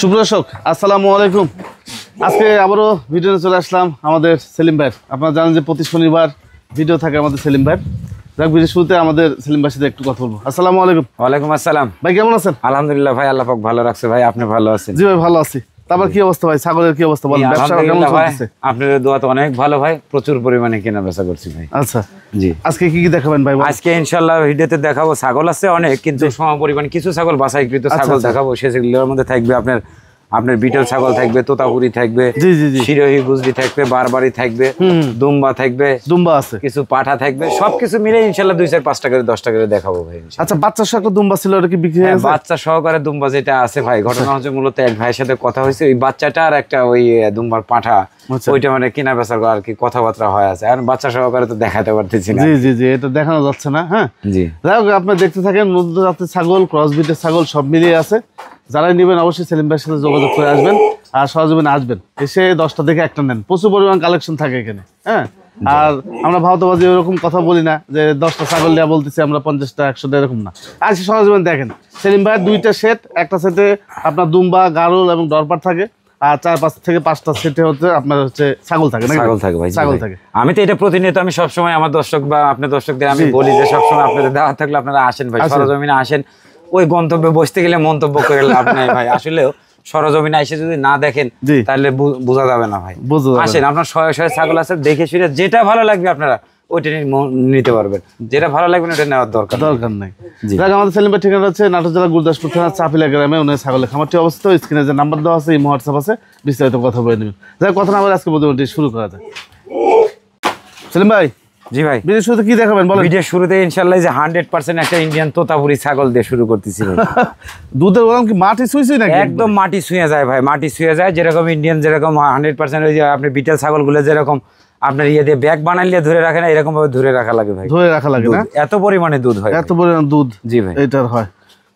সুপ্রদর্শক আসসালামু আলাইকুম। আজকে আবারও ভিডিওতে চলে আসলাম আমাদের সেলিম ভাই। আপনারা জানেন যে প্রতি শনিবার ভিডিও থাকে আমাদের সেলিম ভাই। যাক, ভিডিও শুরুতে আমাদের সেলিম ভাইয়ের সাথে একটু কথা বলবো। আসসালামু আলাইকুম। ওয়ালাইকুম আসসালাম। ভাই কেমন আছেন? আলহামদুলিল্লাহ ভাই, আল্লাহ পাক ভালো রাখছে ভাই। আপনি ভালো আছেন? জি ভাই ভালো আছি। তারপর কি অবস্থা ভাই, ছাগলের কি অবস্থা বলেন? ব্যবসা কেমন চলতেছে? আপনার দোয়া তো অনেক ভালো ভাই, প্রচুর পরিমাণে কেনা বেচা করছি ভাই। আচ্ছা জি, আজকে কি কি দেখাবেন ভাই? আজকে ইনশাআল্লাহ ভিডিওতে দেখাবো, ছাগল আছে অনেক, কিন্তু সম পরিমাণ কিছু ছাগল বাছাইকৃত ছাগল দেখাবো। সেগুলোর মধ্যে থাকবে আপনার বিটল ছাগল থাকবে, তোতাপুরি থাকবে, শিরোহী গুজরি থাকবে, বারবারি থাকবে, দুম্বা থাকবে, দুম্বা আছে, কিছু পাঠা থাকবে, সবকিছু মিলে ইনশাআল্লাহ 2-4-5 টাকা করে 10 টাকা করে দেখাবো ভাই। আচ্ছা, বাচ্চা সহ একটা দুম্বা ছিল, ওটা কি বিক্রি হয়ে গেছে? বাচ্চা সহকারে দুম্বা যেটা আছে ভাই, ঘটনা হচ্ছে মূলত এক ভাইয়ের সাথে কথা হয়েছে, ওই বাচ্চাটা আর একটা ওই দুম্বার পাঠা, ওইটা মানে কেনা বেচা আর কি কথাবার্তা হয় আছে। আর বাচ্চা সহকারে তো দেখাতে পারতেছি না। জি জি জি, এটা দেখানো যাচ্ছে না। হ্যাঁ জি, যাই হোক, আপনি দেখতে থাকেন। নতুন জাতের ছাগল, ক্রস ব্রিডের ছাগল সব মিলিয়ে আছে। যারাই নেবেন অবশ্যই সেলিম ভাইয়ের সাথে যোগাযোগ করে আসবেন, আর সহজীবনে আসবেন, এসে 10টা দেখে একটা নেন। প্রচুর পরিমাণ কালেকশন থাকে এখানে। হ্যাঁ, আর আমরা ভাওতাবাজি ওরকম কথা বলি না যে 10টা ছাগল দেওয়া বলতেছি আমরা 50টা 100টা, এরকম না। আর সহজীবন দেখেন, সেলিম ভাইয়ের 2টা সেট, একটা সেটে আপনার দুম্বা, গারুল এবং দরবার থাকে, আর 4-5 থেকে 5টা সেটে হচ্ছে আপনার হচ্ছে ছাগল থাকে। ছাগল থাকে ভাই, ছাগল থাকে। আমি তো এটা প্রতিনিয়ত আমি সবসময় আমার দর্শক বা আপনার দর্শকদের আমি বলি যে সবসময় আপনাদের দেওয়া থাকলে আপনারা আসেন ভাই, সরজমিনে আসেন। ওই গন্তব্যে বসতে গেলে মন্তব্য করে লাভ নাই ভাই। আসলেও সরজমিনে এসে যদি না দেখেন তাহলে বোঝা যাবে না ভাই। আসেন, আপনার শয়ে ছাগল আছে, দেখে শুনে যেটা ভালো লাগবে আপনারা ওইটা নিতে পারবেন, যেটা ভালো লাগবে ওটা নেওয়ার দরকার নাই। আমাদের সেলিম ভাই ঠিকানা হচ্ছে নাটোর জেলা গুরদাসপুর থানা চাপিলা গ্রামে। উনি ছাগলের খামারটি অবস্থিত। স্ক্রিনে যে নাম্বার দেওয়া আছে, এই হোয়াটসঅ্যাপ আছে, বিস্তারিত কথা বলে নেবেন। যাই কথা না, আজকে প্রতিদিনটি শুরু করা যায়। সেলিম ভাই। জি ভাই, ভিডিওর শুরুতে কি দেখাবেন বলেন? ভিডিওর শুরুতে ইনশাআল্লাহ যে 100% একটা ইন্ডিয়ান তোতাপুরি ছাগল দিয়ে শুরু করতেছি ভাই। দুধের ওরকম কি মাটি ছুঁই নাকি? একদম মাটি ছুঁয়ে যায় ভাই, মাটি ছুঁয়ে যায়। যেরকম ইন্ডিয়ান যেরকম 100% ওই যে আপনি বিটেল ছাগলগুলো যেরকম আপনার ইয়ে দিয়ে ব্যাগ বানাইলে ধরে রাখে না, এরকম ভাবে ধরে রাখা লাগে ভাই। ধরে রাখা লাগে না? এত পরিমাণে দুধ হয়, এত পরিমাণে দুধ। জি ভাই, এটার হয়।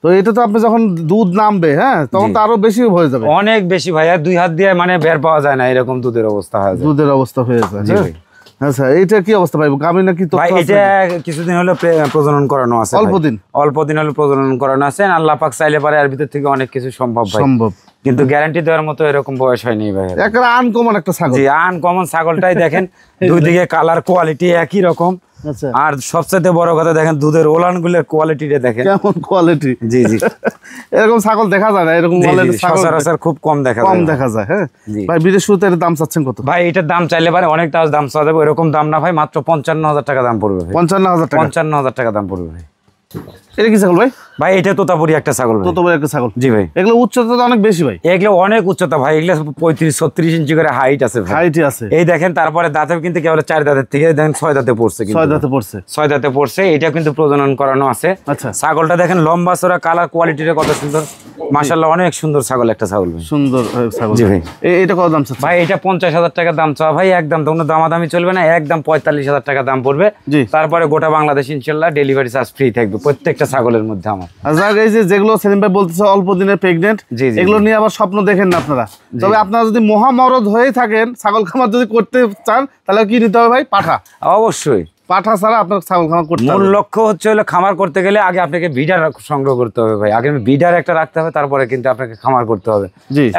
তো এটা তো আপনি যখন দুধ নামবে, হ্যাঁ, তখন তো আরো বেশি হয়ে যাবে, অনেক বেশি ভাই। আর 2 হাত দিয়ে মানে বের পাওয়া যায় না, এরকম দুধের অবস্থা হয়, দুধের অবস্থা হয়ে যায়। জি ভাই। আচ্ছা, এটা কি অবস্থা ভাই? গাভী নাকি তো ভাই এটা কিছুদিন হলো প্রজনন করানো আছে, অল্প দিন হলো প্রজনন করানো আছে। আল্লাহ পাক চাইলে পারে এর ভিতর থেকে অনেক কিছু সম্ভব ভাই, সম্ভব, কিন্তু গ্যারান্টি দেওয়ার মতো এরকম বয়স হয়নি ভাই। একটা আনকমন একটা ছাগল। জি, আনকমন ছাগলটাই দেখেন, দুই দিকে কালার কোয়ালিটি একই রকম। আর সবচেয়ে বড় কথা দেখেন দুধের ওলানগুলোর কোয়ালিটিটা দেখেন কেমন কোয়ালিটি। জি জি, এরকম ছাগল দেখা যায় না, এরকম সচরাচর খুব কম দেখা যায়। হ্যাঁ ভাই, বিদেশ শুরুতে এর দাম চাচ্ছেন কত? ভাই এটার দাম চাইলে পারে অনেক দাম চাওয়া যাবে, এরকম দাম না ভাই, মাত্র 55,000 টাকা দাম পড়বে। 55,000 টাকা দাম পড়বে ভাই। এটা কি ছাগল ভাই? ভাই এটা তোতাপুরি একটা ছাগল। তোতাপুরি একটা ছাগল। জি ভাই, এগুলো উচ্চতা তো অনেক বেশি ভাই। এগুলো অনেক উচ্চতা ভাই, এগুলো 35-36 ইঞ্চি করে হাইট আছে ভাই। হাইটই আছে। এই দেখেন, তারপরে দাঁতেও কিন্তু কেবল 4 দাঁতের থেকে দেখেন 6 দাঁতে পড়ছে, 6 দাঁতে পড়ছে, 6 দাঁতে পড়ছে। এটা কিন্তু প্রজনন করানো আছে। আচ্ছা, ছাগলটা দেখেন লম্বা চড়া, কালার কোয়ালিটিটা কত সুন্দর, মাশাআল্লাহ, অনেক সুন্দর ছাগল, একটা ছাগল ভাই, সুন্দর ছাগল। জি ভাই, এটা কত দাম চাচ্ছেন ভাই? এটা 50,000 টাকা দাম চাওয়া ভাই, একদম কোনো দামাদামি চলবে না, একদম 45,000 টাকা দাম পড়বে। তারপরে গোটা বাংলাদেশ ইনশাআল্লাহ ডেলিভারি চার্জ ফ্রি থাকবে প্রত্যেকটা ছাগলের মধ্যে আমার। এই যে যেগুলো সেলিম ভাই বলতেছে অল্প দিনের প্রেগনেন্ট, এগুলো নিয়ে আবার স্বপ্ন দেখেন না আপনারা। তবে আপনারা যদি মহামরদ হয়ে থাকেন, ছাগল খামার যদি করতে চান, তাহলে কি নিতে হবে ভাই? পাঠা। অবশ্যই পাঠা ছাড়া আপনার ছাগল খামার করতে হবে। মূল লক্ষ্য হচ্ছে হলো খামার করতে গেলে আগে আপনাকে বিডার সংগ্রহ করতে হবে ভাই, আগে বিডার একটা রাখতে হবে, তারপরে কিন্তু আপনাকে খামার করতে হবে।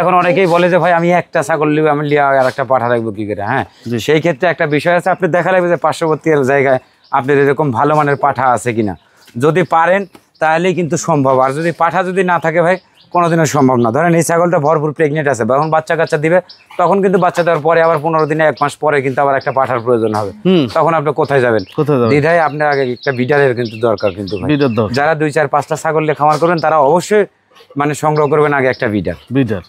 এখন অনেকেই বলে যে ভাই আমি একটা ছাগল নিব, আমি লিয়া আর একটা পাঠা রাখবো কি করে? হ্যাঁ, সেই ক্ষেত্রে একটা বিষয় আছে, আপনি দেখা লাগবে যে পার্শ্ববর্তী জায়গায় আপনার এরকম ভালো মানের পাঠা আছে কিনা। যদি পারেন তাহলে কিন্তু সম্ভব, আর যদি পাঠা যদি না থাকে ভাই কোনোদিনও সম্ভব না। ধরেন এই ছাগলটা ভরপুর প্রেগনেন্ট আছে, যখন বাচ্চা কাচ্চা দিবে, তখন কিন্তু বাচ্চা দেওয়ার পরে আবার 15 দিনে 1 মাস পরে কিন্তু আবার একটা পাঠার প্রয়োজন হবে। তখন আপনি কোথায় যাবেন? দ্বিধায় আপনার আগে একটা বিডারের কিন্তু দরকার। কিন্তু যারা 2-4-5টা ছাগল নিয়ে খামার করবেন, তারা অবশ্যই মানে সংগ্রহ করবেন আগে একটা বিডার।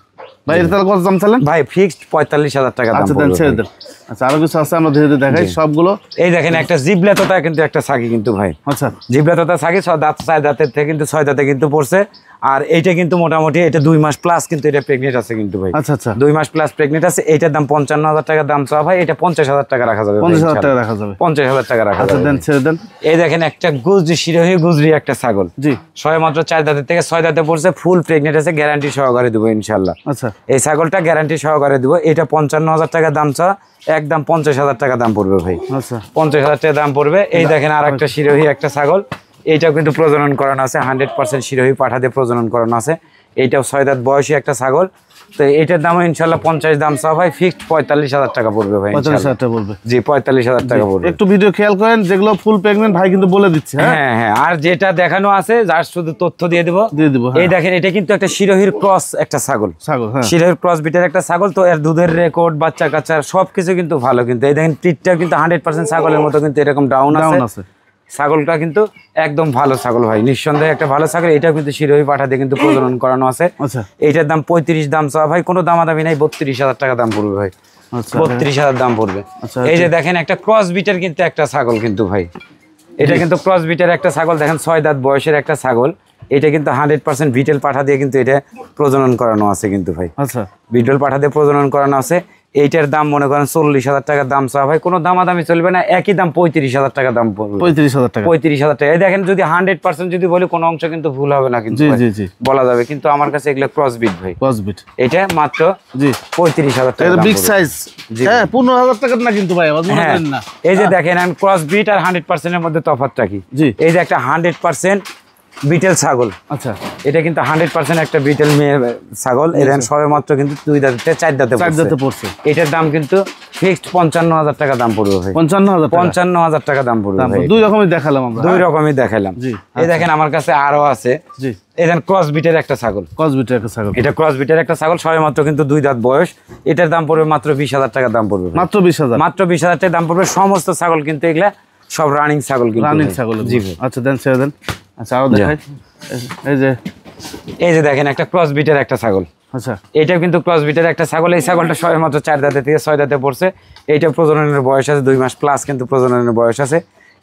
ভাই এর তাহলে কত দাম চালেন? ভাই ফিক্সড 45,000 টাকা দাম পড়বে। আচ্ছা, আরো কিছু আছে, আমরা ধীরে ধীরে দেখাই সবগুলো। এই দেখেন একটা জিবলা তোতা, কিন্তু একটা ছাগি কিন্তু ভাই। আচ্ছা, জিবলা তোতা ছাগি, 6 দাঁতের থেকে কিন্তু 6 দাঁতে কিন্তু পড়ছে। আর এইটা কিন্তু মোটামুটি এটা 2 মাস প্লাস কিন্তু এটা প্রেগনেন্ট আছে কিন্তু ভাই। আচ্ছা আচ্ছা, 2 মাস প্লাস প্রেগনেন্ট আছে। এইটার দাম 55,000 টাকা দাম চাওয়া ভাই, এটা 50,000 টাকা রাখা যাবে। 50,000 টাকা রাখা যাবে, 50,000 টাকা রাখা যাবে। দেন ছেড়ে দেন। এই দেখেন একটা গুজরি, শিরোহী গুজরি একটা ছাগল। জি, ছয় মাত্র 4 দাঁতের থেকে 6 দাঁতে পড়ছে, ফুল প্রেগনেন্ট আছে, গ্যারান্টি সহকারে দেবো ইনশাআল্লাহ। আচ্ছা, এই ছাগলটা গ্যারান্টি সহকারে দেবো। এটা 55,000 টাকা দাম চাওয়া, একদম 50,000 টাকা দাম পড়বে ভাই। আচ্ছা, 50,000 টাকা দাম পড়বে। এই দেখেন আর একটা শিরোহী একটা ছাগল, এইটাও কিন্তু প্রজনন করানো আছে, 100% শিরোহী পাঠা দিয়ে প্রজনন করানো আছে। এইটাও 6 দাঁত বয়সী একটা ছাগল। তো এটার দাম ইনশাল্লাহ 50 দাম চাওয়া ভাই, ফিক্সড 45,000 টাকা পড়বে ভাই। 45,000 টাকা পড়বে। জি 45,000 টাকা পড়বে। একটু ভিডিও খেয়াল করেন, যেগুলো ফুল প্রেগন্যান্ট ভাই কিন্তু বলে দিচ্ছে। হ্যাঁ হ্যাঁ, আর যেটা দেখানো আছে যার শুধু তথ্য দিয়ে দেব। এই দেখেন এটা কিন্তু একটা শিরোহির ক্রস একটা ছাগল, শিরোহির ক্রস বিটের একটা ছাগল। তো এর দুধের রেকর্ড, বাচ্চা কাচ্চা সবকিছু কিন্তু ভালো। কিন্তু এই দেখেন পিঠটা কিন্তু 100% ছাগলের মতো কিন্তু এরকম ডাউন আছে। ছাগলটা কিন্তু একদম ভালো ছাগল ভাই, নিঃসন্দেহে একটা ভালো ছাগল। এটাও কিন্তু শিরোহী পাঠা দিয়ে কিন্তু প্রজনন করানো আছে। এইটার দাম 35 দাম চাওয়া ভাই, কোনো দামাদামি নাই, 32,000 টাকা দাম পড়বে ভাই। 32,000 দাম পড়বে। এই যে দেখেন একটা ক্রস বিটের কিন্তু একটা ছাগল কিন্তু ভাই, এটা কিন্তু ক্রস বিটের একটা ছাগল। দেখেন 6 দাঁত বয়সের একটা ছাগল। এটা কিন্তু 100% বিটেল পাঠা দিয়ে কিন্তু এটা প্রজনন করানো আছে কিন্তু ভাই। আচ্ছা, বিটেল পাঠা দিয়ে প্রজনন করানো আছে। এইটার দাম মনে করেন 40,000 টাকা দাম চাওয়া ভাই, কোনো দামাদামি চলবে না, একই দাম 35,000 টাকা দাম পড়বে। 35,000 টাকা। এই দেখেন যদি 100% যদি বলি কোনো অংশ কিন্তু ভুল হবে না কিন্তু বলা যাবে। কিন্তু আমার কাছে এগুলো ক্রস বিট ভাই, ক্রস বিট। এটা মাত্র 35,000 টাকা। Big size. হ্যাঁ 15,000 টাকা না কিন্তু ভাই, আমার মনে করেন না। এই যে দেখেন ক্রস বিট আর 100% এর মধ্যে তফাৎটা কি? এই যে একটা 100% বিটেল ছাগল। আচ্ছা, এটা কিন্তু 100% একটা বিটেল মেয়ে ছাগল। এর সবে মাত্র কিন্তু 2 দাঁতে 4 দাঁতে পড়ছে। এটার দাম কিন্তু ফিক্সড 55,000 টাকা দাম পড়বে ভাই। 55,000 টাকা দাম পড়বে ভাই। দুই রকমই দেখালাম আমরা, দুই রকমই দেখালাম। এই দেখেন আমার কাছে আরো আছে। জি, এই দেখেন ক্রস বিটের একটা ছাগল, ক্রস বিটের একটা ছাগল। এটা ক্রস বিটের একটা ছাগল, সবে মাত্র কিন্তু 2 দাঁত বয়স। এটার দাম পড়বে মাত্র 20,000 টাকা দাম পড়বে। মাত্র 20,000, মাত্র 20,000 টাকা দাম পড়বে। সমস্ত ছাগল কিন্তু এগুলা সব রানিং ছাগল কিন্তু, রানিং ছাগল। জি ভাই। আচ্ছা দেন, ছেড়ে দেন। আচ্ছা আরো দেখাই। এই যে দেখেন একটা ক্রস বিটের একটা ছাগল। আচ্ছা, এটাও কিন্তু ক্রস বিটের একটা ছাগল। এই ছাগলটা সবে মাত্র 4 দাঁতে থেকে 6 দাঁতে পড়ছে। এইটা প্রজননের বয়স আছে 2 মাস প্লাস, কিন্তু প্রজননের বয়স আছে।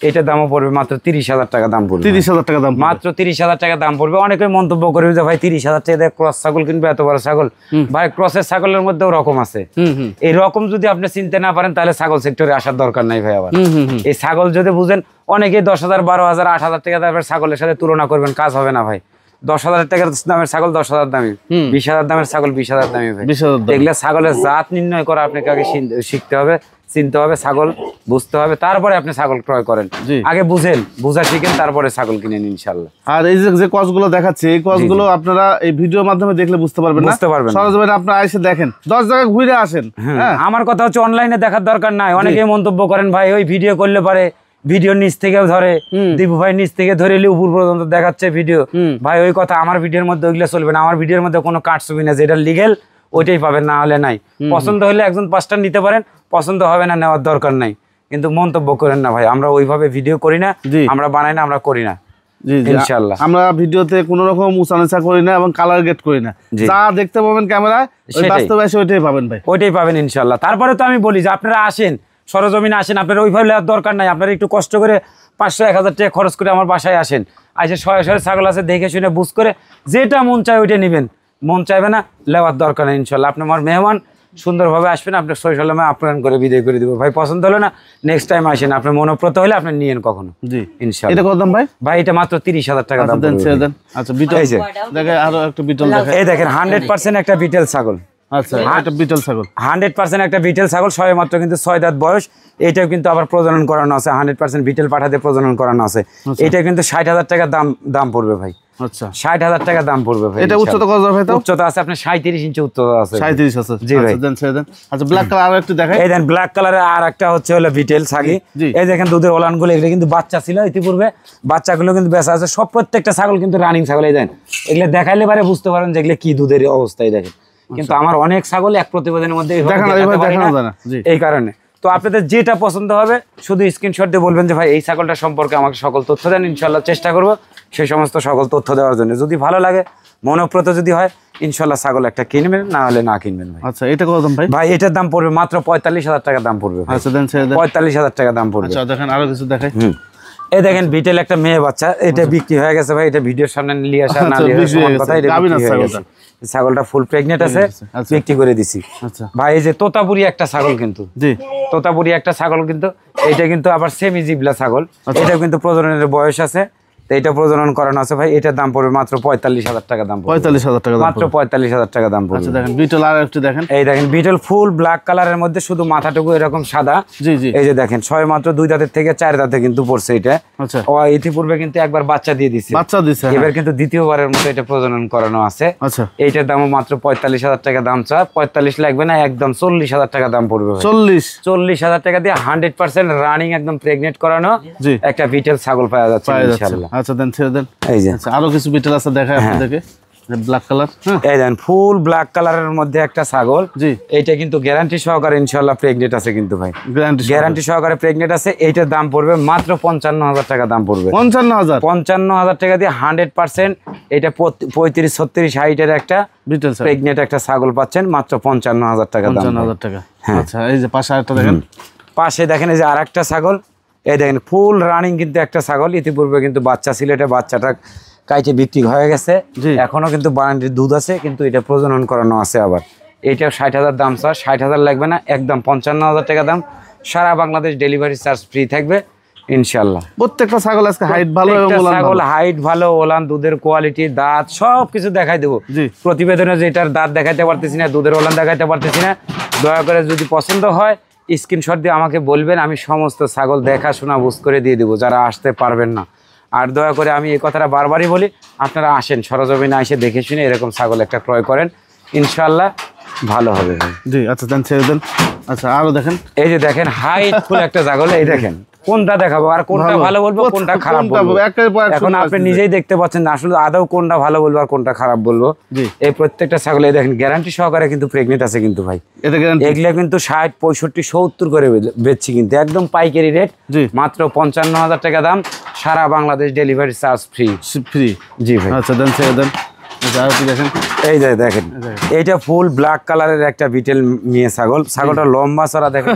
এটার দামও পড়বে মাত্র 30,000 টাকা দাম পড়বে। 30,000 টাকা দাম, মাত্র 30,000 টাকা দাম পড়বে। অনেকে মন্তব্য করবে যে ভাই 30,000 টাকা দিয়ে ক্রস ছাগল কিনবে, এত বড় ছাগল। ভাই ক্রসের ছাগলের মধ্যেও রকম আছে। এই রকম যদি আপনি চিনতে না পারেন তাহলে ছাগল সেক্টরে আসার দরকার নাই ভাই। আবার এই ছাগল যদি বুঝেন, অনেকে 10,000, 12,000, 8,000 টাকা দামের ছাগলের সাথে তুলনা করবেন, কাজ হবে না ভাই। 10,000 টাকার দামের ছাগল 10,000 দামি, 20,000 দামের ছাগল 20,000 দামি ভাই। এগুলা ছাগলের জাত নির্ণয় করা আপনাকে আগে শিখতে হবে, চিনতে হবে, ছাগল বুঝতে হবে, তারপরে আপনি ছাগল ক্রয় করেন। আগে বুঝেন, বুঝা শিখেন, তারপরে ছাগল কিনেন ইনশাআল্লাহ। আর এই যে কসগুলো দেখাচ্ছে, এই কসগুলো আপনারা এই ভিডিওর মাধ্যমে দেখলে বুঝতে পারবেন না, বুঝতে পারবেন। সরজমিনে আপনারা এসে দেখেন, 10 জায়গায় ঘুরে আসেন। হ্যাঁ, আমার কথা হচ্ছে অনলাইনে দেখার দরকার নাই। অনেকেই মন্তব্য করেন ভাই ওই ভিডিও করলে পারে ভিডিও নিচ থেকেও ধরে, দীপু ভাই নিচ থেকে ধরে উপর পর্যন্ত দেখাচ্ছে ভিডিও। ভাই ওই কথা আমার ভিডিওর মধ্যে ওইগুলো চলবে না। আমার ভিডিওর মধ্যে কোনো কাট ছবি না, যেটা লিগেল ওইটাই পাবেন, না হলে নাই। পছন্দ হলে একজন 5টা নিতে পারেন, পছন্দ হবে না নেওয়ার দরকার নাই। কিন্তু মন্তব্য করেন না ভাই, আমরা ওইভাবে ভিডিও করি না, আমরা বানাই না, আমরা করি না। ইনশাআল্লাহ আমরা ভিডিওতে কোনো রকম উঁচা করি না এবং কালার গেট করি না। যা দেখতে পাবেন ক্যামেরায় বাস্তবে এসে ওইটাই পাবেন ভাই, ওইটাই পাবেন ইনশাআল্লাহ। তারপরে তো আমি বলি যে আপনারা আসেন, সরজমিনে আসেন। আপনার ওইভাবে নেওয়ার দরকার নাই, আপনারা একটু কষ্ট করে 500-1000 টাকা খরচ করে আমার বাসায় আসেন। আসে শয়ে ছাগল আছে, দেখে শুনে বুঝ করে যেটা মন চায় ওইটা নেবেন। মন চাইবে না নেওয়ার দরকার নেই ইনশাল্লাহ। আপনি আমার মেহমান, সুন্দরভাবে আসবেন, আপনার সৈশালামে আপ্যায়ন করে বিদায় করে দিব ভাই। পছন্দ হলো না নেক্সট টাইম আসেন, আপনার মনোপ্রত হলে আপনি নিয়েন কখনো। জি ইনশাআল্লাহ। এটা কত দাম ভাই? ভাই এটা মাত্র 30,000 টাকা দাম। আচ্ছা বিটল দেখেন, আরো একটা বিটল দেখেন। এই দেখেন 100% একটা বিটল ছাগল। আচ্ছা, এটা বিটল ছাগল, 100% একটা বিটল ছাগল, সবে মাত্র কিন্তু 6 দাঁত বয়স। এটাও কিন্তু আবার প্রজনন করানো আছে, 100% বিটল পাঠাতে প্রজনন করানো আছে। এটা কিন্তু 60,000 টাকা দাম পড়বে ভাই। আচ্ছা 60,000 টাকা দাম পড়বে ভাই। এটা উচ্চতা কত ভাই? তো উচ্চতা আছে আপনার 37 ইঞ্চি উচ্চতা আছে। 37 আছে। জি ভাই। দেন ছেড়ে দেন। আচ্ছা ব্ল্যাক কালার আরো একটু দেখাই। এই দেন ব্ল্যাক কালারের আর একটা হচ্ছে হলো বিটেল ছাগি। এই দেখেন দুধের ওলানগুলো, এগুলো কিন্তু বাচ্চা ছিল ইতিপূর্বে, বাচ্চাগুলো কিন্তু বেঁচে আছে। সব প্রত্যেকটা ছাগল কিন্তু রানিং ছাগল। এই দেন এগুলো দেখাইলে পারে বুঝতে পারেন যে এগুলো কি দুধের অবস্থায় দেখেন। কিন্তু আমার অনেক ছাগল এক প্রতিবেদনের মধ্যে এই কারণে। তো আপনাদের যেটা পছন্দ হবে শুধু স্ক্রিনশট দিয়ে বলবেন যে ভাই এই ছাগলটা সম্পর্কে আমাকে সকল তথ্য দেন, ইনশাল্লাহ চেষ্টা করবো সেই সমস্ত সকল তথ্য দেওয়ার জন্য। যদি ভালো লাগে, মনোপ্রত যদি হয়, ইনশাল্লাহ ছাগল একটা কিনবেন, না হলে না কিনবেন ভাই। আচ্ছা এটা কত দাম ভাই? ভাই এটার দাম পড়বে মাত্র 45,000 টাকা দাম পড়বে। আচ্ছা দেন 45,000 টাকা দাম পড়বে। আচ্ছা দেখেন আরো কিছু দেখাই। এই দেখেন বিটেল একটা মেয়ে বাচ্চা, এটা বিক্রি হয়ে গেছে ভাই। এটা ভিডিওর সামনে নিয়ে আসা না কথা, এটা ছাগলটা ফুল প্রেগনেন্ট আছে, বিক্রি করে দিছি। আচ্ছা ভাই এই যে তোতাপুরি একটা ছাগল, কিন্তু জি তোতাপুরি একটা ছাগল, কিন্তু এটা কিন্তু আবার সেমি জিবলা ছাগল। এটাও কিন্তু প্রজননের বয়স আছে। তো এটা প্রজনন করানো আছে ভাই, এটার দাম পড়বে মাত্র 45,000 টাকা দাম পড়বে। 45,000 টাকা মাত্র 45,000 টাকা দাম পড়বে। আচ্ছা দেখেন বিটল আর একটু দেখেন, এই দেখেন বিটল ফুল ব্ল্যাক কালারের মধ্যে শুধু মাথাটুকু এরকম সাদা। জি জি। এই যে দেখেন ছয় মাত্র 2 দাঁতের থেকে 4 দাঁতে কিন্তু পড়ছে এটা। আচ্ছা ও ইতিপূর্বে কিন্তু একবার বাচ্চা দিয়ে দিছে, বাচ্চা দিছে, এবার কিন্তু দ্বিতীয়বারের মতো এটা প্রজনন করানো আছে। আচ্ছা এইটার দামও মাত্র 45,000 টাকা দাম চা। 45 লাগবে না, একদম 40,000 টাকা দাম পড়বে ভাই। 40,000 টাকা দিয়ে 100% রানিং একদম প্রেগনেন্ট করানো একটা বিটেল ছাগল পাওয়া যাচ্ছে ইনশাআল্লাহ। আচ্ছা দেন ছেড়ে দেন। এই যে আচ্ছা আরো কিছু বিটেল আছে দেখাই আপনাদেরকে, ব্ল্যাক কালার। এই দেন ফুল ব্ল্যাক কালারের মধ্যে একটা ছাগল। জি এইটা কিন্তু গ্যারান্টি সহকারে ইনশাআল্লাহ প্রেগনেন্ট আছে কিন্তু ভাই, গ্যারান্টি সহকারে প্রেগনেন্ট আছে। এইটার দাম পড়বে মাত্র 55,000 টাকা দাম পড়বে। 55,000 টাকা দিয়ে 100% এটা 35, 36 হাইটের একটা বিটেল প্রেগনেন্ট একটা ছাগল পাচ্ছেন মাত্র 55,000 টাকা দাম। 55,000 টাকা। আচ্ছা এই যে পাশে আরেকটা দেখেন, পাশে দেখেন এই যে আরেকটা ছাগল। এই দেখেন ফুল রানিং কিন্তু একটা ছাগল, ইতিপূর্বে কিন্তু বাচ্চা ছিল, এটা বাচ্চাটা কাইটে বিক্রি হয়ে গেছে, এখনো কিন্তু বারান্ডির দুধ আছে, কিন্তু এটা প্রজনন করানো আছে আবার। এটা 60,000 দাম স্যার, 60,000 লাগবে না, একদম 55,000 টাকা দাম। সারা বাংলাদেশ ডেলিভারি চার্জ ফ্রি থাকবে ইনশাআল্লাহ। প্রত্যেকটা ছাগল আজকে হাইট ভালো এবং ওলান ছাগল হাইট ভালো, ওলান, দুধের কোয়ালিটি, দাঁত সবকিছু দেখাই দেবো প্রতিবেদনে। যেটার দাঁত দেখাইতে পারতেছি না, দুধের ওলান দেখাইতে পারতেছি না, দয়া করে যদি পছন্দ হয় স্ক্রিনশট দিয়ে আমাকে বলবেন, আমি সমস্ত ছাগল দেখাশোনা বুঝ করে দিয়ে দেবো যারা আসতে পারবেন না। আর দয়া করে আমি এই কথাটা বারবারই বলি, আপনারা আসেন সরজমিনে এসে দেখে শুনে এরকম ছাগল একটা ক্রয় করেন, ইনশাআল্লাহ ভালো হবে ভাই। জি আচ্ছা দেন ছেড়ে দেন। আচ্ছা আরো দেখেন, এই যে দেখেন হাইট ফুল একটা ছাগল। এই দেখেন কোনটা দেখাবো আর কোনটা ভালো বলবো, কোনটা খারাপ বলবো, এখন আপনি নিজেই দেখতে পাচ্ছেন না আসলে আদৌ কোনটা ভালো বলবো আর কোনটা খারাপ বলবো। এই প্রত্যেকটা ছাগল এই দেখেন গ্যারান্টি সহকারে কিন্তু প্রেগনেন্ট আছে কিন্তু ভাই। এগুলা কিন্তু 60, 65, 70 করে বেচছি কিন্তু একদম পাইকারি রেট, মাত্র 55,000 টাকা দাম, সারা বাংলাদেশ ডেলিভারি চার্জ ফ্রি। জি ভাই। আচ্ছা দেন ছেড়ে দেন। এই যে দেখেন এইটা ফুল ব্ল্যাক কালারের একটা বিটেল মেয়ে ছাগল, ছাগলটা লম্বা চড়া দেখেন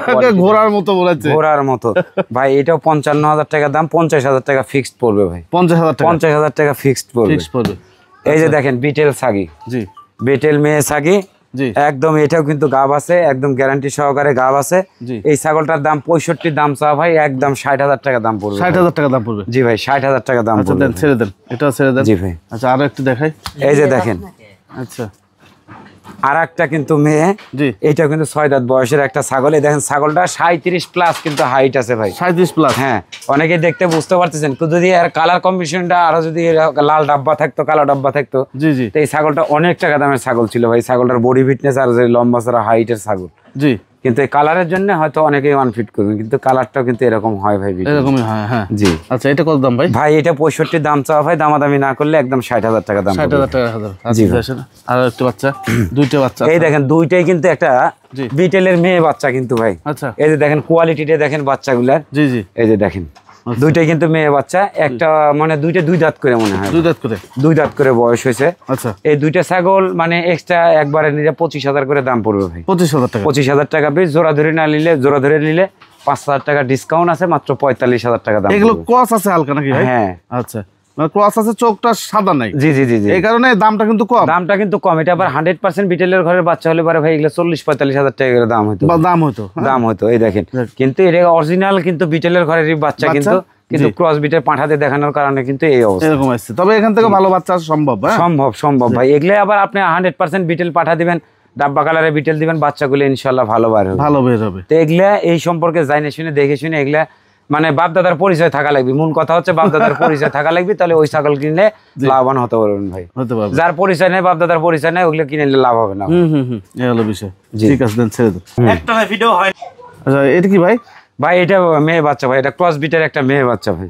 ঘোড়ার মতো বলেছে, ঘোড়ার মতো ভাই। এটাও 55,000 টাকা দাম, 50,000 টাকা ফিক্সড পড়বে ভাই। 50,000 টাকা ফিক্সড পড়বে। এই যে দেখেন বিটেল ছাগি, জি বিটেল মেয়ে ছাগি একদম, এটাও কিন্তু গাব আছে, একদম গ্যারান্টি সহকারে গাব আছে। এই ছাগলটার দাম 65 দাম চা ভাই, একদম 60,000 টাকা দাম পড়বে। 60,000 টাকা দাম পড়বে। জি ভাই 60,000 টাকা দাম পড়বে। দেন ছেড়ে দেন, এটাও ছেড়ে দেন। জি ভাই। আচ্ছা আরো একটু দেখাই, এই যে দেখেন। আচ্ছা আর একটা কিন্তু মেয়ে, এইটাও কিন্তু 6 দাঁত বয়সের একটা ছাগল। এই দেখেন ছাগলটা 37 প্লাস কিন্তু হাইট আছে ভাই, 37 প্লাস। হ্যাঁ অনেকে দেখতে বুঝতে পারতেছেন, যদি এর কালার কম্বিনেশনটা আরো যদি লাল ডাব্বা থাকতো, কালো ডাব্বা থাকতো, জি জি, এই ছাগলটা অনেক টাকা দামের ছাগল ছিল ভাই। ছাগলটার বডি ফিটনেস আর যে লম্বা চড়া হাইটের ছাগল, জি, কিন্তু এই কালারের জন্য হয়তো অনেকেই ওয়ানফিট করবেন, কিন্তু কালারটাও কিন্তু এরকম হয় ভাই, এরকমই হয়। হ্যাঁ জি। আচ্ছা এটা কত দাম ভাই? ভাই এটা 65 দাম চাওয়া ভাই, দামাদামি না করলে একদম 60,000 টাকা দাম। 60,000 টাকা। জি আর একটা বাচ্চা, দুইটা বাচ্চা। এই দেখেন দুইটাই কিন্তু একটা বিটেলের মেয়ে বাচ্চা কিন্তু ভাই। আচ্ছা এই যে দেখেন কোয়ালিটিটা দেখেন বাচ্চাগুলার। জি জি। এই যে দেখেন দুইটাই কিন্তু মেয়ে বাচ্চা, একটা মানে দুইটা 2 দাঁত করে মনে হয়, 2 দাঁত করে বয়স হয়েছে। আচ্ছা এই দুইটা ছাগল মানে এক্সট্রা একবারে নিলে 25,000 করে দাম পড়বে ভাই। 25,000 টাকা বেশ, জোড়া ধরে না নিলে, জোড়া ধরে নিলে 5,000 টাকা ডিসকাউন্ট আছে, মাত্র 45,000 টাকা দাম। এগুলো ক্রস আছে হালকা নাকি ভাই? হ্যাঁ আচ্ছা মানে ক্রস আছে, চোখটা সাদা নাই। জি জি জি, এই কারণে দামটা কিন্তু কম। দামটা কিন্তু কম, এটা আবার 100% বিটেলের ঘরের বাচ্চা হলে পরে ভাই এগুলো 40-45,000 টাকা করে দাম হতো, দাম হতো। এই দেখেন কিন্তু এটা অরিজিনাল কিন্তু বিটেলের ঘরেরই বাচ্চা, কিন্তু ক্রস বিটের পাঠাতে দেখানোর কারণে কিন্তু এই অবস্থা এরকম আসছে। তবে এখান থেকে ভালো বাচ্চা সম্ভব, সম্ভব ভাই। এগুলো আবার আপনি 100% বিটেল পাঠা দিবেন, ডাব্বা কালারে বিটেল দিবেন, বাচ্চাগুলো ইনশাআল্লাহ ভালো বের হবে। তো এগুলা এই সম্পর্কে জানে শুনে দেখে শুনে এগুলা মানে বাপ দাদার পরিচয় থাকা লাগবে। মূল কথা হচ্ছে বাপ দাদার পরিচয় থাকা লাগবে, তাহলে ওই ছাগল কিনলে লাভবান হতে পারবেন ভাই। যার পরিচয় নেই, বাপ দাদার পরিচয় নেই, ওগুলো কিনে নিলে লাভ হবে না। এই হলো বিষয়। ঠিক আছে দেন ছেড়ে দেন। একটা ভিডিও হয়। আচ্ছা এটা কি ভাই? ভাই এটা মেয়ে বাচ্চা ভাই, এটা ক্রস বিটের একটা মেয়ে বাচ্চা ভাই।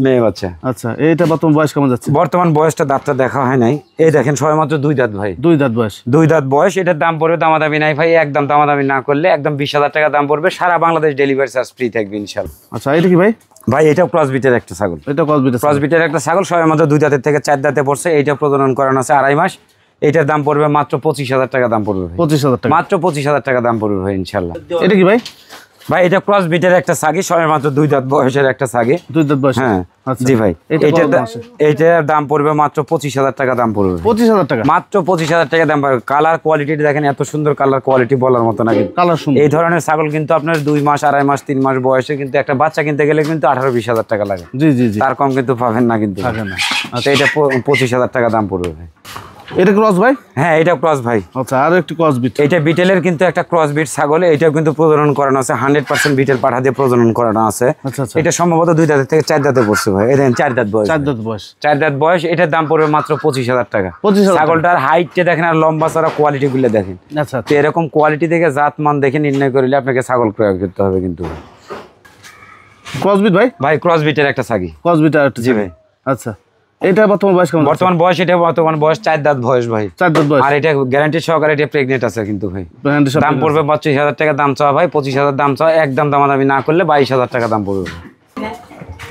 মেয়ে বাচ্চা। আচ্ছা এইটা বর্তমান বয়স কেমন যাচ্ছে? বর্তমান বয়সটা দাঁতটা দেখা হয় নাই। এই দেখেন সবেমাত্র 2 দাঁত ভাই, 2 দাঁত বয়স। এটার দাম পড়বে দামাদামি নাই ভাই, একদম দামাদামি না করলে একদম 20,000 টাকা দাম পড়বে, সারা বাংলাদেশ ডেলিভারি চার্জ ফ্রি থাকবে ইনশাআল্লাহ। আচ্ছা এটা কি ভাই? ভাই এটা ক্রস বিটের একটা ছাগল, এটা ক্রস বিটের একটা ছাগল, সবেমাত্র 2 দাঁতের থেকে 4 দাঁতে পড়ছে। এইটা প্রজনন করানো আছে 2.5 মাস। এটার দাম পড়বে মাত্র 25,000 টাকা দাম পড়বে ভাই। 25,000 টাকা, মাত্র 25,000 টাকা দাম পড়বে ভাই ইনশাআল্লাহ। এটা কি ভাই? ভাই এটা ক্রস বিটের একটা ছাগি, সবে মাত্র 2 দাঁত বয়সের একটা ছাগি। 2 দাঁত বয়স, হ্যাঁ জি ভাই। এইটার দাম পড়বে মাত্র 25,000 টাকা দাম পড়বে। 25,000 টাকা, মাত্র 25,000 টাকা দাম পড়বে। কালার কোয়ালিটি দেখেন, এত সুন্দর কালার কোয়ালিটি বলার মতো না। কিন্তু কালার সুন্দর। এই ধরনের ছাগল কিন্তু আপনার 2 মাস 2.5 মাস 3 মাস বয়সে কিন্তু একটা বাচ্চা কিনতে গেলে কিন্তু 18-20,000 টাকা লাগে। জি জি জি, তার কম কিন্তু পাবেন না কিন্তু। থাকে না। আচ্ছা এটা 25,000 টাকা দাম পড়বে ভাই। এটা ক্রস ভাই? হ্যাঁ এটা ক্রস ভাই। আচ্ছা, আর একটু ক্রস বিট। এটা বিটেলের কিন্তু একটা ক্রস বিট ছাগল, এটাও কিন্তু প্রজনন করানো আছে 100% বিটেল পাঠা দিয়ে প্রজনন করানো আছে। আচ্ছা আচ্ছা, এটা সম্ভবত 2 দাঁত থেকে 4 দাঁতে পড়ছে ভাই। এই দেখেন 4 দাঁত বয়স। 4 দাঁত বয়স, 4 দাঁত বয়স। এটার দাম পড়বে মাত্র 25,000 টাকা। 25,000 ছাগলটার হাইটটা দেখেন আর লম্বা চড়া কোয়ালিটি গুলো দেখেন। আচ্ছা, তো এরকম কোয়ালিটি থেকে জাত মান দেখে নির্ণয় করলে আপনাকে ছাগল ক্রয় করতে হবে কিন্তু। ক্রস বিট ভাই? ভাই ক্রস বিটের একটা ছাগি। ক্রস বিট আর জি ভাই। আচ্ছা, এটা বর্তমান বয়স কেমন? বর্তমান বয়স, এটা বর্তমান বয়স 4 দাঁত বয়স ভাই। 4 দাঁত বয়স। আর এটা গ্যারান্টি সহকারে এটা প্রেগনেন্ট আছে কিন্তু ভাই। দাম পড়বে 25,000 টাকা দাম চাওয়া ভাই। 25,000 দাম চাওয়া, একদম দামাদামি না করলে 22,000 টাকা দাম পড়বে।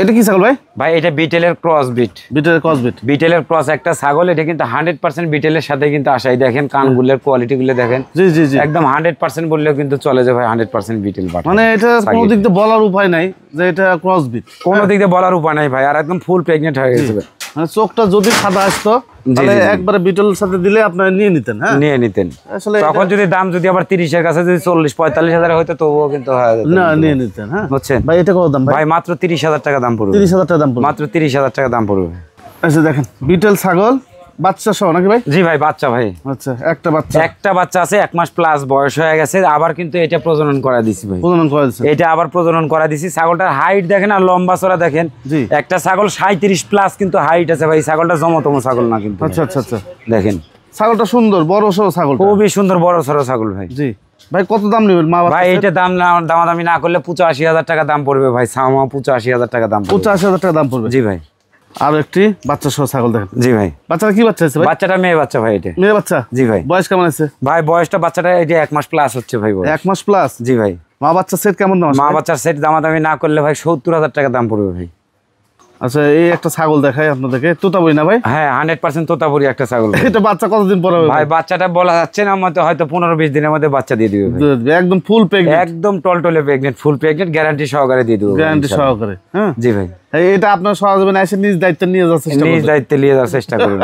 এটা কি ছাগল ভাই? ভাই এটা বিটেলের ক্রস বিট। বিটেলের ক্রস বিট। বিটেলের ক্রস একটা ছাগল, এটা কিন্তু 100% বিটেলের সাথে কিন্তু আসাই। দেখেন কানগুলোর কোয়ালিটি গুলো দেখেন। জি জি জি, একদম 100% বললেও কিন্তু চলে যায় ভাই। 100% বিটেল পাঠা, মানে এটা কোনো দিক দিয়ে বলার উপায় নাই যে এটা ক্রস বিট। কোনো দিক দিয়ে বলার উপায় নাই ভাই। আর একদম ফুল প্রেগনেন্ট হয়ে গেছে ভাই। মানে চোখটা যদি সাদা আসতো তাহলে একবারে বিটেলের সাথে দিলে আপনারা নিয়ে নিতেন। হ্যাঁ, নিয়ে নিতেন। আসলে তখন যদি দাম যদি আবার 30 এর কাছে যদি 40-45,000 হয়তো তবুও কিন্তু হয়ে যেত না, নিয়ে নিতেন। হ্যাঁ বুঝছেন ভাই। এটা কত দাম ভাই? মাত্র 30,000 টাকা দাম পড়বে। 30,000 টাকা দাম পড়বে, মাত্র 30,000 টাকা দাম পড়বে। আচ্ছা দেখেন, বিটেল ছাগল বাচ্চা সহ নাকি ভাই? জি ভাই, বাচ্চা ভাই। আচ্ছা, একটা বাচ্চা আছে, 1 মাস প্লাস বয়স হয়ে গেছে। আবার কিন্তু এটা প্রজনন করা দিছি ভাই। প্রজনন করা দিছি, এটা আবার প্রজনন করা দিছি। ছাগলটার হাইট দেখেন আর লম্বা চড়া দেখেন। একটা ছাগল 37 প্লাস কিন্তু হাইট আছে ভাই। ছাগলটা জমতম ছাগল না কিন্তু। আচ্ছা আচ্ছা আচ্ছা, দেখেন ছাগলটা সুন্দর, বড় সড়ো ছাগল, খুবই সুন্দর বড় সড়ো ছাগল ভাই। জি ভাই, কত দাম নেবেন মা ভাই? এটা দাম দামাদামি না করলে 85,000 টাকা দাম পড়বে ভাই। 85,000 টাকা দাম, 85,000 টাকা দাম পড়বে। জি ভাই। আর একটি বাচ্চা সহ ছাগল দেখেন। জি ভাই। বাচ্চাটা কি বাচ্চা আছে ভাই? বাচ্চাটা মেয়ে বাচ্চা ভাই। এটা মেয়ে বাচ্চা? জি ভাই। বয়স কেমন আছে ভাই? বয়সটা বাচ্চাটা এটা 1 মাস প্লাস হচ্ছে ভাই। 1 মাস প্লাস? জি ভাই। মা বাচ্চা সেট কেমন দাম? মা বাচ্চার সেট দামাদামি না করলে ভাই 70,000 টাকা দাম পড়বে ভাই। আচ্ছা, এই একটা ছাগল দেখাই আপনাদেরকে। তোতাপুরি না ভাই? হ্যাঁ, 100% তোতাপুরি একটা ছাগল। এটা বাচ্চা কতদিন পর হবে ভাই? বাচ্চাটা বলা যাচ্ছে না, আমাদের হয়তো 15-20 দিনের মধ্যে বাচ্চা দিয়ে দিবে ভাই। একদম ফুল প্রেগনেন্ট, একদম টলটলে প্রেগনেন্ট, ফুল প্রেগনেন্ট, গ্যারান্টি সহকারে দিয়ে দেব। গ্যারান্টি সহকারে? হ্যাঁ জি ভাই। এটা আপনার সহজে এসে নিজ দায়িত্বে নিয়ে যাওয়ার চেষ্টা করুন। নিজ দায়িত্বে নিয়ে যাওয়ার চেষ্টা করুন।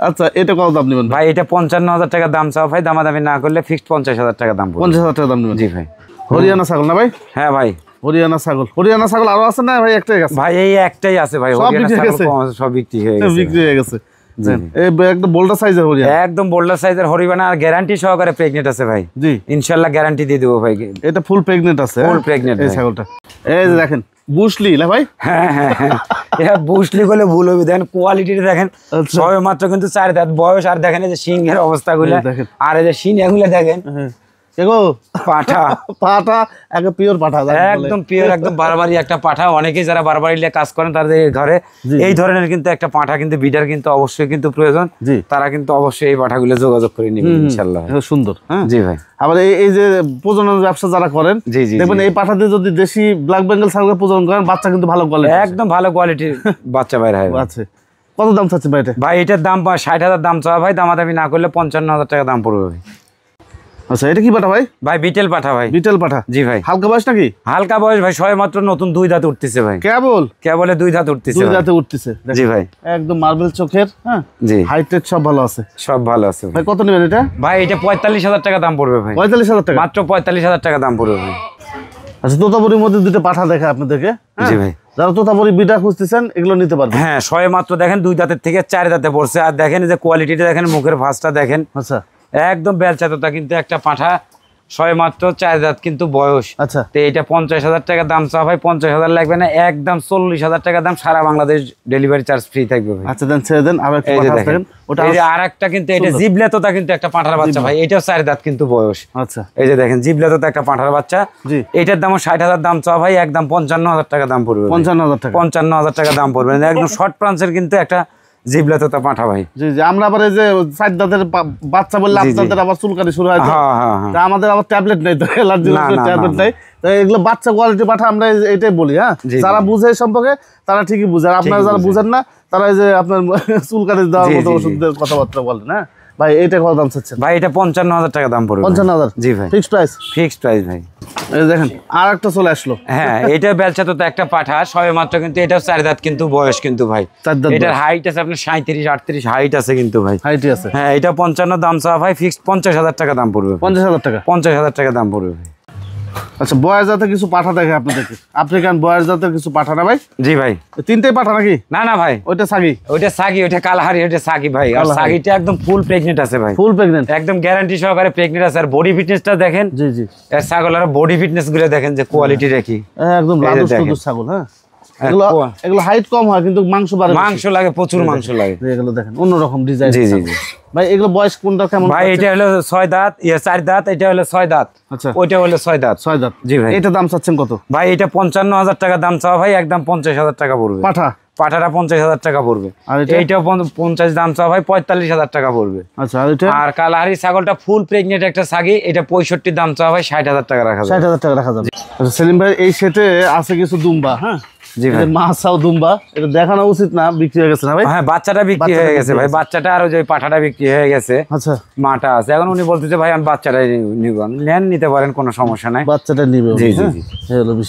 আচ্ছা, এটা কত দাম নেবেন ভাই? এটা 55,000 টাকা দাম চাও ভাই। দামাদামি না করলে ফিক্সড 50,000 টাকা দাম পড়বে। 50,000 টাকা দাম নেবেন? জি ভাই। হরিয়ানা ছাগল না ভাই? হ্যাঁ ভাই, হরিয়ানা ছাগল। হরিয়ানা ছাগল আরো আছে না ভাই? একটাই আছে ভাই, এই একটাই আছে ভাই। হরিয়ানা ছাগল সব বিক্রি হয়ে গেছে, বিক্রি হয়ে গেছে। একদম বোল্ডার সাইজের হরিয়ানা, একদম বোল্ডার সাইজের হরিয়ানা। আর গ্যারান্টি সহকারে প্রেগনেন্ট আছে ভাই। জি ইনশাআল্লাহ গ্যারান্টি দিয়ে দেব ভাই। এটা ফুল প্রেগনেন্ট আছে, ফুল প্রেগনেন্ট এই ছাগলটা। এই যে দেখেন, বুশলি না ভাই? হ্যাঁ হ্যাঁ হ্যাঁ, এটা বুশলি বলে ভুল হবে। দেখেন কোয়ালিটিটা দেখেন, সবে মাত্র কিন্তু 4 দাঁত বয়স। আর দেখেন এই যে সিংহের অবস্থাগুলো, আর এই যে সিংহগুলো দেখেন। পাঠা পাঠা একদম পিওর পাঠা, একদম পিওর, একদম বারবারি একটা পাঠা। অনেকেই যারা বারবারি কাজ করেন তাদের ঘরে এই ধরনের কিন্তু একটা পাঠা কিন্তু বিডার কিন্তু অবশ্যই কিন্তু প্রয়োজন। তারা কিন্তু অবশ্যই এই পাঠাগুলো যোগাযোগ করে নেবেন ইনশাআল্লাহ। সুন্দর। হ্যাঁ জি ভাই। আবার এই যে প্রজনন ব্যবসা যারা করেন, দেখবেন এই পাঠাতে যদি দেশি ব্ল্যাক বেঙ্গল ছাগল প্রজনন করেন, বাচ্চা কিন্তু ভালো কোয়ালিটি, একদম ভালো কোয়ালিটির বাচ্চা বাইরে হয়। আচ্ছা, কত দাম চাচ্ছেন ভাই এটা? ভাই এটার দাম 60,000 দাম চাওয়া ভাই। দামাদামি না করলে 55,000 টাকা দাম পড়বে ভাই। আচ্ছা, এটা কি পাঠা ভাই? ভাই বিটেল পাঠা ভাই। বিটেল পাঠা? জি ভাই। হালকা বয়স নাকি? হালকা বয়স ভাই, সবে মাত্র নতুন 2 দাঁত উঠতেছে ভাই। কেবল 2 দাঁত উঠতেছে, 2 দাঁতে উঠতেছে। জি ভাই, একদম মার্বেল চোখের। হ্যাঁ জি, হাইট সব ভালো আছে, সব ভালো আছে ভাই। কত নেবেন এটা ভাই? এটা 45,000 টাকা দাম পড়বে ভাই। 45,000 টাকা? মাত্র 45,000 টাকা দাম পড়বে ভাই। আচ্ছা, তোতাপুরির মধ্যে দুটো পাঠা দেখা আপনাদেরকে। জি ভাই, যারা তোতাপুরি বিটা খুঁজতেছেন এগুলো নিতে পারবেন। হ্যাঁ, সবে মাত্র দেখেন 2 দাঁতের থেকে 4 দাঁতে পড়ছে। আর দেখেন যে কোয়ালিটিটা দেখেন, মুখের ভাঁজটা দেখেন। আচ্ছা, একদম বেলচাততা কিন্তু একটা পাঠা, সবে মাত্র 4 দাঁত কিন্তু বয়স। আচ্ছা, তো এটা 50,000 টাকা দাম চা ভাই। 50,000 লাগবে না, একদম 40,000 টাকা দাম। সারা বাংলাদেশ ডেলিভারি চার্জ ফ্রি থাকবে ভাই। আচ্ছা দেন, ছেড়ে দেন। আর একটা পাঠা দেখেন, ওটা এই যে আরেকটা কিন্তু এটা জিবলেততা কিন্তু একটা পাঠার বাচ্চা ভাই। এটাও 4 দাঁত কিন্তু বয়স। আচ্ছা, এই যে দেখেন জিবলেততা একটা পাঠার বাচ্চা। জি, এটার দাম 60,000 দাম চা ভাই। একদম 55,000 টাকা দাম পড়বে। 55,000 টাকা? 55,000 টাকা দাম পড়বে। একদম শর্ট প্রান্সের কিন্তু একটা জিবলেততা পাঠা ভাই। জি জি, আমরা আবার এই যে 4 দাঁতের বাচ্চা বললে আপনাদের আবার চুলকানি শুরু হয়। হ্যাঁ হ্যাঁ, আমাদের আবার ট্যাবলেট নেই তো, অ্যালার্জি ট্যাবলেট নেই। তো এগুলো বাচ্চা কোয়ালিটি পাঠা আমরা এটাই বলি। হ্যাঁ, যারা বুঝে সম্পর্কে তারা ঠিকই বুঝে। আর আপনারা যারা বুঝেন না তারা এই যে আপনার চুলকানি দেওয়ার মতো ওষুধের কথাবার্তা বলেন। হ্যাঁ, ভাই এটা কত দাম চাচ্ছেন? ভাই এটা 55,000 টাকা দাম পড়বে। 55,000? জি ভাই, ফিক্সড প্রাইস। ফিক্সড প্রাইস ভাই। এই দেখেন আর একটা চলে আসলো। হ্যাঁ, এটা বেলচা তো একটা পাঠা সবে মাত্র, কিন্তু এটা 4 দাঁত কিন্তু বয়স কিন্তু ভাই। এটার হাইট আছে আপনার 37-38 হাইট আছে কিন্তু ভাই, হাইটই আছে। হ্যাঁ, এটা 55 দাম চাওয়া ভাই, ফিক্সড 50,000 টাকা দাম পড়বে। 50,000 টাকা? 50,000 টাকা দাম পড়বে ভাই। আচ্ছা, বয়স জাতের কিছু পাঠা দেখে আপনাদেরকে, আফ্রিকান বয়স জাতের কিছু পাঠা না ভাই? জি ভাই। তিনটেই পাঠা নাকি? না না ভাই, ওইটা সাগি, ওইটা সাগি, ওইটা কালাহারি, ওইটা সাগি ভাই। আর সাগিটা একদম ফুল প্রেগনেন্ট আছে ভাই, ফুল প্রেগনেন্ট, একদম গ্যারান্টি সহকারে প্রেগনেন্ট আছে। আর বডি ফিটনেসটা দেখেন। জি জি, এর ছাগলের বডি ফিটনেস গুলো দেখেন যে কোয়ালিটি রাখি, একদম লাদুস লাদুস ছাগল। হ্যাঁ, এগুলো হাইট কম হয় কিন্তু মাংস বাড়ে, মাংস লাগে, প্রচুর মাংস লাগে। এগুলো দেখেন অন্যরকম ডিজাইন। জি জি জি ভাই, এগুলো বয়স কোনটা কেমন? ভাই এটা হলো 6 দাঁত, 4 দাঁত, এটা হলো 6 দাঁত। আচ্ছা, ওইটা হলো 6 দাঁত। 6 দাঁত। জি ভাই। এটা দাম চাচ্ছেন কত? ভাই এটা 55,000 টাকা দাম চাওয়া ভাই, একদম 50,000 টাকা পড়বে। পাঠা, পাঠাটা 50,000 টাকা পড়বে। আর এইটাও 50 দাম চাওয়া ভাই, 45,000 টাকা পড়বে। আচ্ছা, আর এটা? আর কালাহারি ছাগলটা ফুল প্রেগনেন্ট একটা ছাগি, এটা 65 দাম চাওয়া ভাই, 60,000 টাকা রাখা যাবে। 60,000 টাকা রাখা যাবে। আচ্ছা সেলিম ভাই, এই সেটে আছে কিছু দুম্বা। হ্যাঁ জি ভাই, মাছাও দুম্বা, এটা দেখানো উচিত না, বিক্রি হয়ে গেছে না ভাই? হ্যাঁ, বাচ্চাটা বিক্রি হয়ে গেছে ভাই, বাচ্চাটা আর ওই যে পাঠাটা বিক্রি হয়ে গেছে। আচ্ছা, মাটা আছে এখন। উনি বলতেছে ভাই আমি বাচ্চাটাই নিব। আমি নেন, নিতে পারেন, কোনো সমস্যা নাই, বাচ্চাটা নিবে। জি জি জি।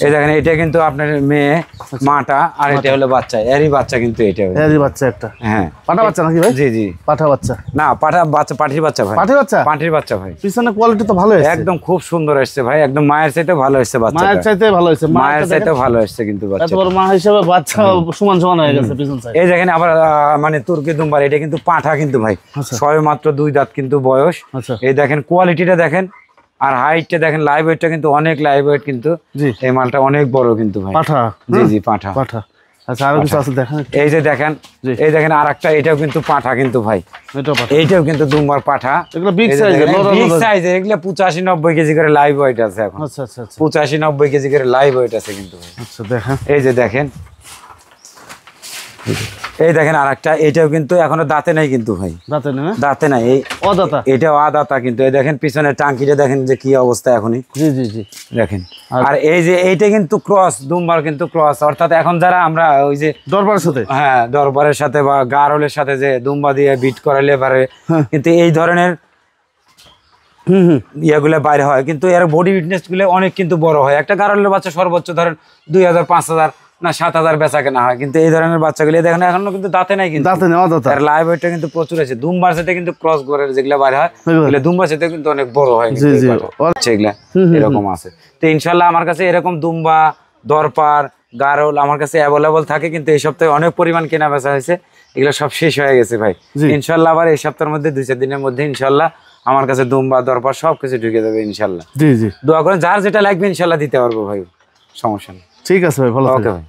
এই দেখেন, এটা কিন্তু আপনার মেয়ে মাটা, আর এটা হলো বাচ্চা, এরই বাচ্চা কিন্তু এটা। এরই বাচ্চা একটা? হ্যাঁ, পাঠা বাচ্চা নাকি ভাই? জি জি, পাঠা বাচ্চা না পাঠা বাচ্চা, পাঠির বাচ্চা ভাই। পাঠির বাচ্চা? পাঠির বাচ্চা ভাই। পিছনে কোয়ালিটি তো ভালো এসেছে, একদম খুব সুন্দর আসছে ভাই, একদম মায়ের চাইতে ভালো আসছে বাচ্চা। মায়ের চাইতে ভালো হয়েছে, মায়ের চাইতে ভালো আসছে কিন্তু বাচ্চা। এত বড় মা হিসেবে বাচ্চা সমান সমান হয়ে গেছে পিছন সাইড। এই দেখেন আবার মানে তুর্কি দুম্বার, এটা কিন্তু পাঠা কিন্তু ভাই, সবে মাত্র 2 দাঁত কিন্তু বয়স। আচ্ছা, এই দেখেন কোয়ালিটিটা দেখেন, আর হাইটটা দেখেন, লাইভ ওয়েটটা কিন্তু অনেক লাইভ ওয়েট কিন্তু। জি, এই মালটা অনেক বড় কিন্তু ভাই। পাঠা? জি জি, পাঠা। পাঠা। আচ্ছা, আরো কিছু আছে দেখেন। এই যে দেখেন, এই দেখেন আরেকটা, এটাও কিন্তু পাঠা কিন্তু ভাই, এটাও পাঠা। এইটাও কিন্তু দুম্বার পাঠা। এগুলো বিগ সাইজের, বিগ সাইজের, এগুলো 85-90 কেজি করে লাইভ ওয়েট আছে এখন। আচ্ছা আচ্ছা আচ্ছা, 85-90 কেজি করে লাইভ ওয়েট আছে কিন্তু ভাই। আচ্ছা দেখেন, এই যে দেখেন, এই দেখেন আরেকটা, এটাও কিন্তু এখনো দাঁতে নাই কিন্তু ভাই, দাঁতে না? দাঁতে নাই, এই অদাতা, এটাও আদাতা কিন্তু। এই দেখেন পিছনের টাঙ্কিটা দেখেন যে কি অবস্থা এখনই, জি জি জি দেখেন। আর এই যে এইটা কিন্তু ক্রস দুম্বার কিন্তু ক্রস, অর্থাৎ এখন যারা আমরা ওই যে দরবারের সাথে, হ্যাঁ দরবারের সাথে বা গারলের সাথে যে দুম্বা দিয়ে বিট করালে পারে, কিন্তু এই ধরনের ইয়েগুলো বাইরে হয়, কিন্তু এর বডি ফিটনেস গুলো অনেক কিন্তু বড় হয়। একটা গারলের বাচ্চা সর্বোচ্চ ধরেন 2,000, 5,000 না 7,000 বেচা কেনা হয়, কিন্তু এই ধরনের বাচ্চাগুলো দেখেন এখনো কিন্তু দাঁতে নাই কিন্তু, দাঁতে নেই, অদাতা। আর লাইভ ওয়েটটা কিন্তু প্রচুর আছে। দুম্বার সাথে কিন্তু ক্রস করে যেগুলো বাইরে হয়, এগুলো দুম্বার সাথে কিন্তু অনেক বড় হয়, জি জি, এগুলা এরকম আছে। তো ইনশাল্লাহ আমার কাছে এরকম দুম্বা, দরপার, গারল আমার কাছে অ্যাভেলেবল থাকে, কিন্তু এই সপ্তাহে অনেক পরিমাণ কেনা বেচা হয়েছে, এগুলো সব শেষ হয়ে গেছে ভাই। ইনশাল্লাহ আবার এই সপ্তাহের মধ্যে 2-4 দিনের মধ্যে ইনশাল্লাহ আমার কাছে দুম্বা, দরপার সবকিছু ঢুকে যাবে ইনশাল্লাহ। জি জি, দোয়া করেন, যার যেটা লাগবে ইনশাল্লাহ দিতে পারবো ভাই, সমস্যা নেই। ঠিক আছে ভাই, ভালো ওকে থাকবেন। ভাই।